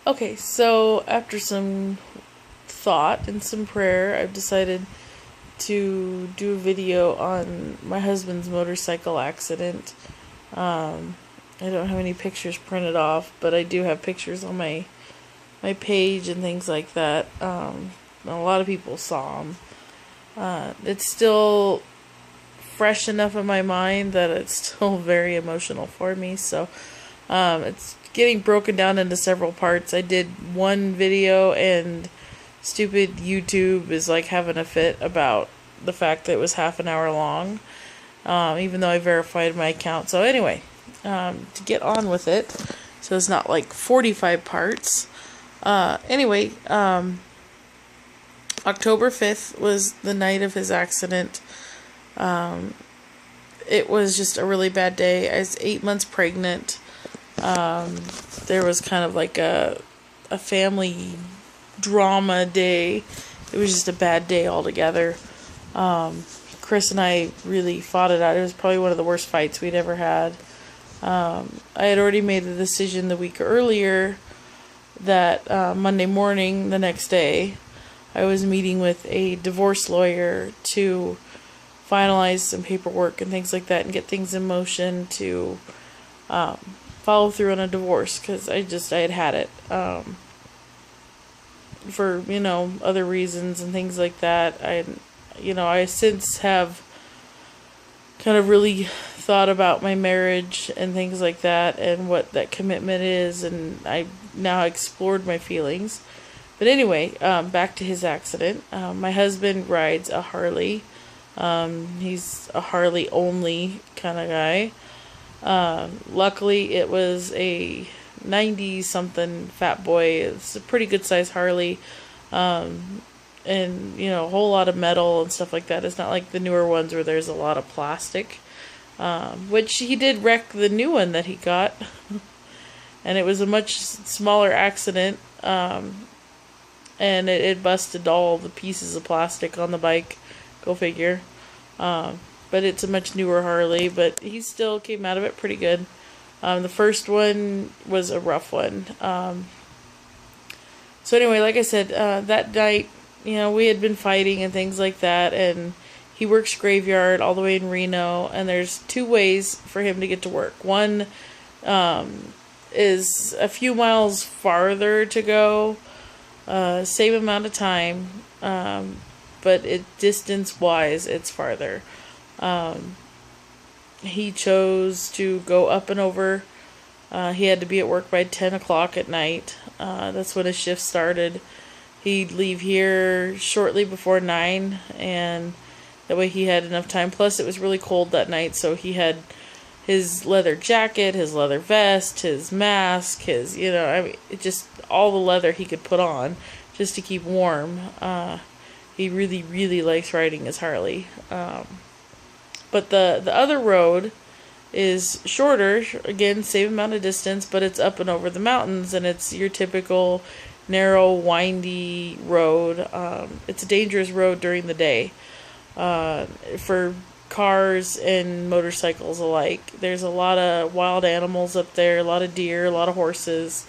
Okay, so after some thought and some prayer, I've decided to do a video on my husband's motorcycle accident. I don't have any pictures printed off, but I do have pictures on my page and things like that. A lot of people saw them. It's still fresh enough in my mind that it's still very emotional for me. So it's getting broken down into several parts. I did one video, and stupid YouTube is like having a fit about the fact that it was half an hour long, even though I verified my account. So anyway, to get on with it, so it's not like 45 parts. Anyway, October 5th was the night of his accident. It was just a really bad day. I was 8 months pregnant. There was kind of like a family drama day. It was just a bad day altogether. Chris and I really fought it out. It was probably one of the worst fights we'd ever had. I had already made the decision the week earlier that Monday morning, the next day, I was meeting with a divorce lawyer to finalize some paperwork and things like that and get things in motion to follow through on a divorce, because I had it for other reasons and things like that. I since have kind of really thought about my marriage and things like that and what that commitment is, and I now explored my feelings. But anyway, back to his accident. My husband rides a Harley. He's a Harley only kind of guy. Luckily it was a 90 something fat boy. It's a pretty good size Harley. And a whole lot of metal and stuff like that. It's not like the newer ones where there's a lot of plastic. Which he did wreck the new one that he got. And it was a much smaller accident. And it busted all the pieces of plastic on the bike. Go figure. But it's a much newer Harley, but he still came out of it pretty good. The first one was a rough one. So anyway, like I said, that night, we had been fighting and things like that, and he works graveyard all the way in Reno, and there's two ways for him to get to work. One is a few miles farther to go, same amount of time, but distance-wise, it's farther. He chose to go up and over. He had to be at work by 10 o'clock at night. That's when his shift started. He'd leave here shortly before 9, and that way he had enough time. Plus, it was really cold that night, so he had his leather jacket, his leather vest, his mask, just all the leather he could put on just to keep warm. He really, really likes riding his Harley. But the other road is shorter, again, same amount of distance, but it's up and over the mountains, and it's your typical narrow, windy road. It's a dangerous road during the day for cars and motorcycles alike. There's a lot of wild animals up there, a lot of deer, a lot of horses,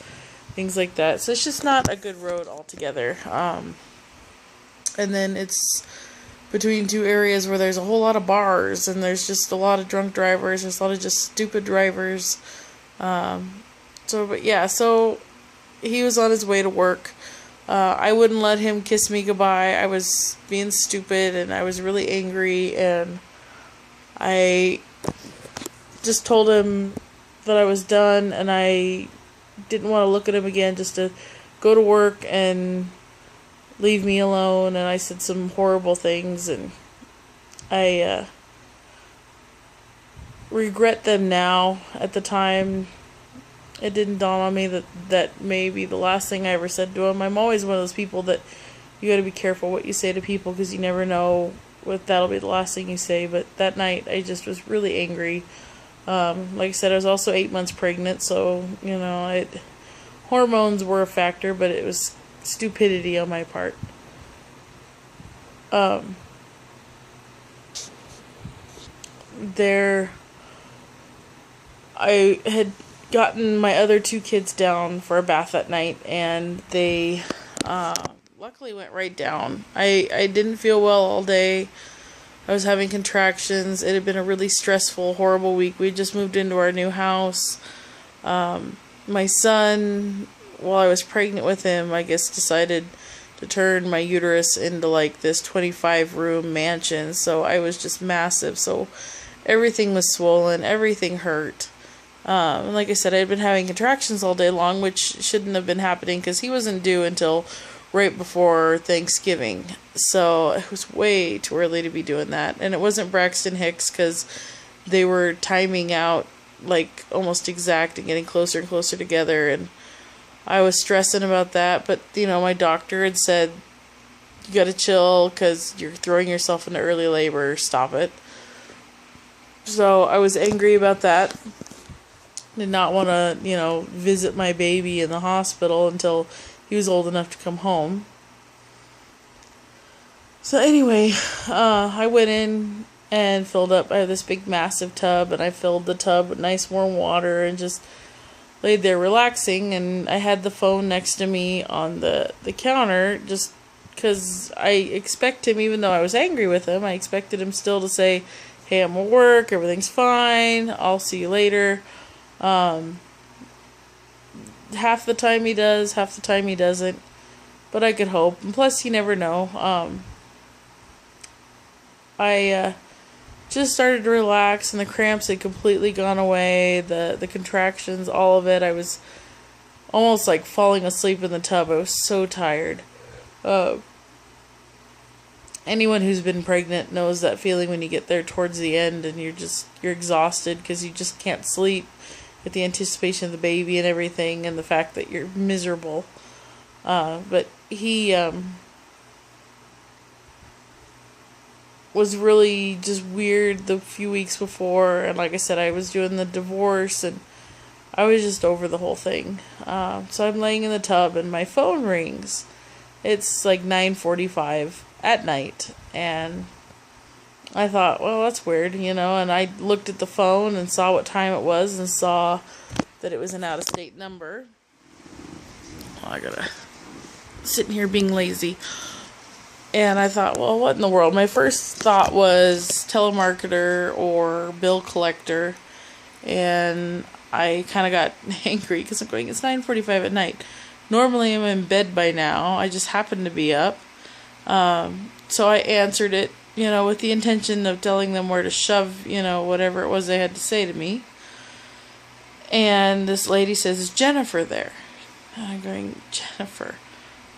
things like that. So it's just not a good road altogether. And then it's between two areas where there's a whole lot of bars, and there's just a lot of drunk drivers, there's a lot of just stupid drivers. So he was on his way to work. I wouldn't let him kiss me goodbye. I was being stupid, and I was really angry, and I just told him that I was done, and I didn't want to look at him again, just to go to work and leave me alone. And I said some horrible things, and I regret them now. At the time, it didn't dawn on me that may be the last thing I ever said to him. I'm always one of those people that you gotta be careful what you say to people, because you never know what that'll be the last thing you say. But that night, I just was really angry. Like I said, I was also 8 months pregnant, so, hormones were a factor, but it was stupidity on my part. I had gotten my other two kids down for a bath that night, and they luckily went right down. I didn't feel well all day. I was having contractions. It had been a really stressful, horrible week. We just moved into our new house. My son, while I was pregnant with him, I guess decided to turn my uterus into like this 25-room mansion. So I was just massive. So everything was swollen. Everything hurt. And like I said, I had been having contractions all day long, which shouldn't have been happening because he wasn't due until right before Thanksgiving. So it was way too early to be doing that. And it wasn't Braxton Hicks because they were timing out like almost exact and getting closer and closer together. And I was stressing about that. But, my doctor had said, you gotta chill because you're throwing yourself into early labor. Stop it. So I was angry about that. Did not want to, visit my baby in the hospital until he was old enough to come home. So anyway, I went in and filled up. I have this big massive tub, and I filled the tub with nice warm water and just laid there relaxing. And I had the phone next to me on the counter just because I expect him, even though I was angry with him, I expected him still to say, hey, I'm at work, everything's fine, I'll see you later. Half the time he does, half the time he doesn't. But I could hope. And plus, you never know. I just started to relax, and the cramps had completely gone away. The contractions, all of it. I was almost like falling asleep in the tub. I was so tired. Anyone who's been pregnant knows that feeling when you get there towards the end and you're exhausted because you just can't sleep with the anticipation of the baby and everything and the fact that you're miserable. But he was really just weird the few weeks before, and like I said, I was doing the divorce and I was just over the whole thing. So I'm laying in the tub and my phone rings. It's like 9:45 at night, and I thought, well, that's weird, and I looked at the phone and saw what time it was and saw that it was an out-of-state number. Oh, I gotta sitting here being lazy. And I thought, well, what in the world? My first thought was telemarketer or bill collector, and I kind of got angry because I'm going, it's 9:45 at night. Normally I'm in bed by now. I just happened to be up. So I answered it, with the intention of telling them where to shove, whatever it was they had to say to me. And this lady says, is Jennifer there? And I'm going, Jennifer?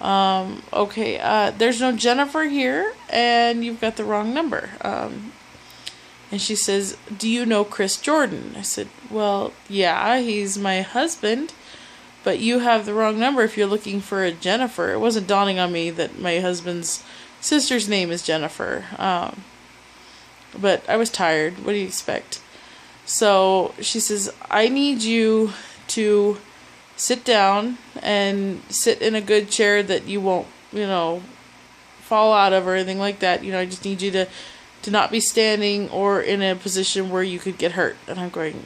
Okay, there's no Jennifer here, and you've got the wrong number. And she says, do you know Chris Jordan? I said, well, yeah, he's my husband, but you have the wrong number if you're looking for a Jennifer. It wasn't dawning on me that my husband's sister's name is Jennifer. But I was tired. What do you expect? So she says, I need you to sit down and sit in a good chair that you won't, fall out of or anything like that. I just need you to not be standing or in a position where you could get hurt. And I'm going,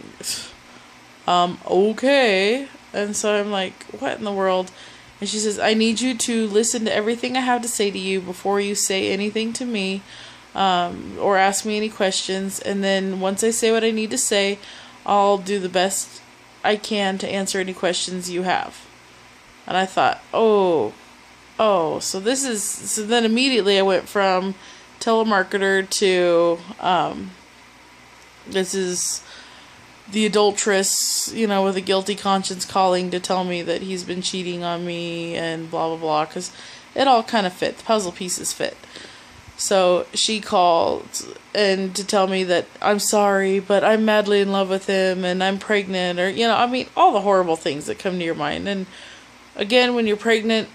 okay. And so I'm like, what in the world? And she says, I need you to listen to everything I have to say to you before you say anything to me, or ask me any questions. And then once I say what I need to say, I'll do the best I can to answer any questions you have. And I thought, so then immediately I went from telemarketer to, this is the adulteress, with a guilty conscience calling to tell me that he's been cheating on me and blah, blah, blah, because it all kind of fit. The puzzle pieces fit. So she called and to tell me that I'm sorry, but I'm madly in love with him and I'm pregnant, or, all the horrible things that come to your mind. And again, when you're pregnant,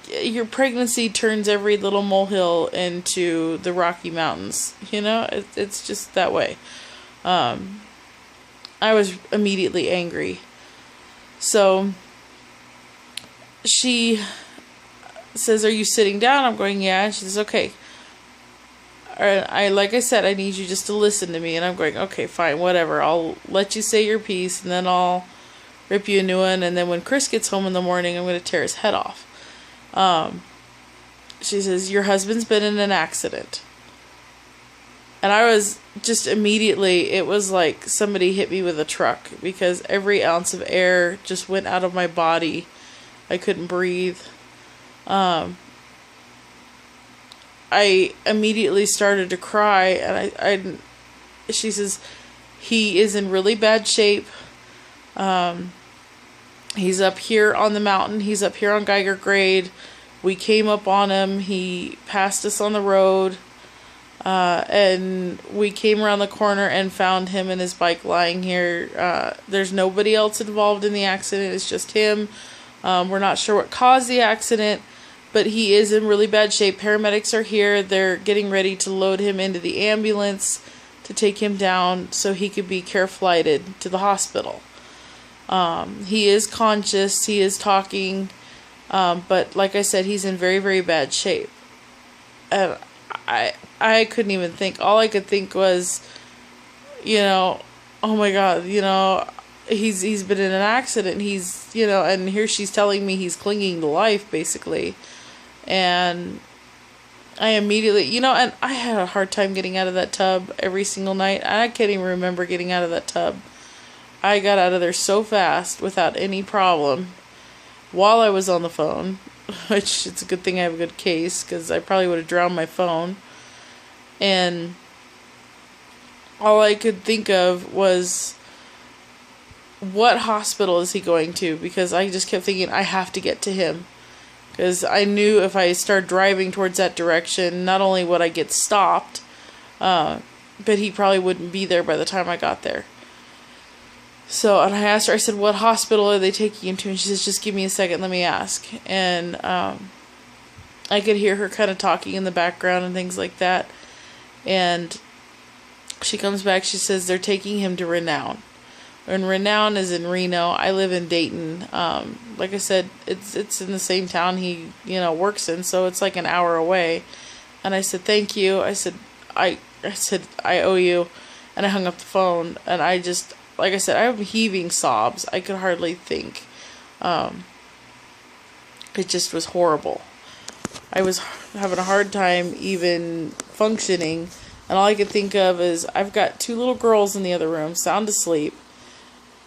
your pregnancy turns every little molehill into the Rocky Mountains. It's just that way. I was immediately angry. So she says, are you sitting down? I'm going, yeah. And she says, okay, like I said, I need you just to listen to me. And I'm going, okay, fine, whatever. I'll let you say your piece, and then I'll rip you a new one. And then when Chris gets home in the morning, I'm going to tear his head off. She says, your husband's been in an accident. And I was just immediately, it was like somebody hit me with a truck, because every ounce of air just went out of my body. I couldn't breathe. I immediately started to cry, and she says, he is in really bad shape. He's up here on the mountain. He's up here on Geiger Grade. We came up on him. He passed us on the road. And we came around the corner and found him and his bike lying here. There's nobody else involved in the accident. It's just him. We're not sure what caused the accident, but he is in really bad shape. Paramedics are here. They're getting ready to load him into the ambulance to take him down so he could be care flighted to the hospital. He is conscious. He is talking. But like I said, he's in very, very bad shape. And I couldn't even think. All I could think was, oh my God, he's been in an accident. He's, and here she's telling me he's clinging to life, basically. And I immediately, and I had a hard time getting out of that tub every single night. I can't even remember getting out of that tub. I got out of there so fast without any problem while I was on the phone, which it's a good thing I have a good case, because I probably would have drowned my phone. And all I could think of was, what hospital is he going to? Because I just kept thinking, I have to get to him. Because I knew if I started driving towards that direction, not only would I get stopped, but he probably wouldn't be there by the time I got there. So, and I asked her, I said, what hospital are they taking him to? And she says, just give me a second, let me ask. And I could hear her kind of talking in the background and things like that. And she comes back, she says, they're taking him to Renown. And Renown is in Reno. I live in Dayton. Like I said, it's in the same town he, works in, so it's like an hour away. And I said, thank you. I said, I owe you. And I hung up the phone, and I just, like I said, I'm heaving sobs. I could hardly think. It just was horrible. I was having a hard time even functioning, and all I could think of is, I've got 2 little girls in the other room, sound asleep.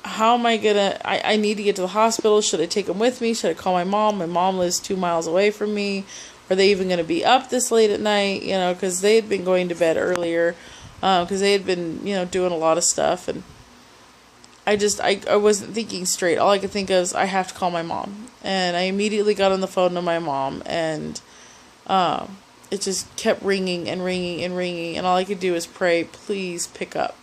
How am I gonna, I need to get to the hospital. Should I take them with me? Should I call my mom? My mom lives 2 miles away from me. Are they even gonna be up this late at night? Because they had been going to bed earlier, because they had been, doing a lot of stuff, and I wasn't thinking straight. All I could think of is, I have to call my mom. And I immediately got on the phone to my mom, and it just kept ringing and ringing and ringing, and all I could do was pray, please pick up.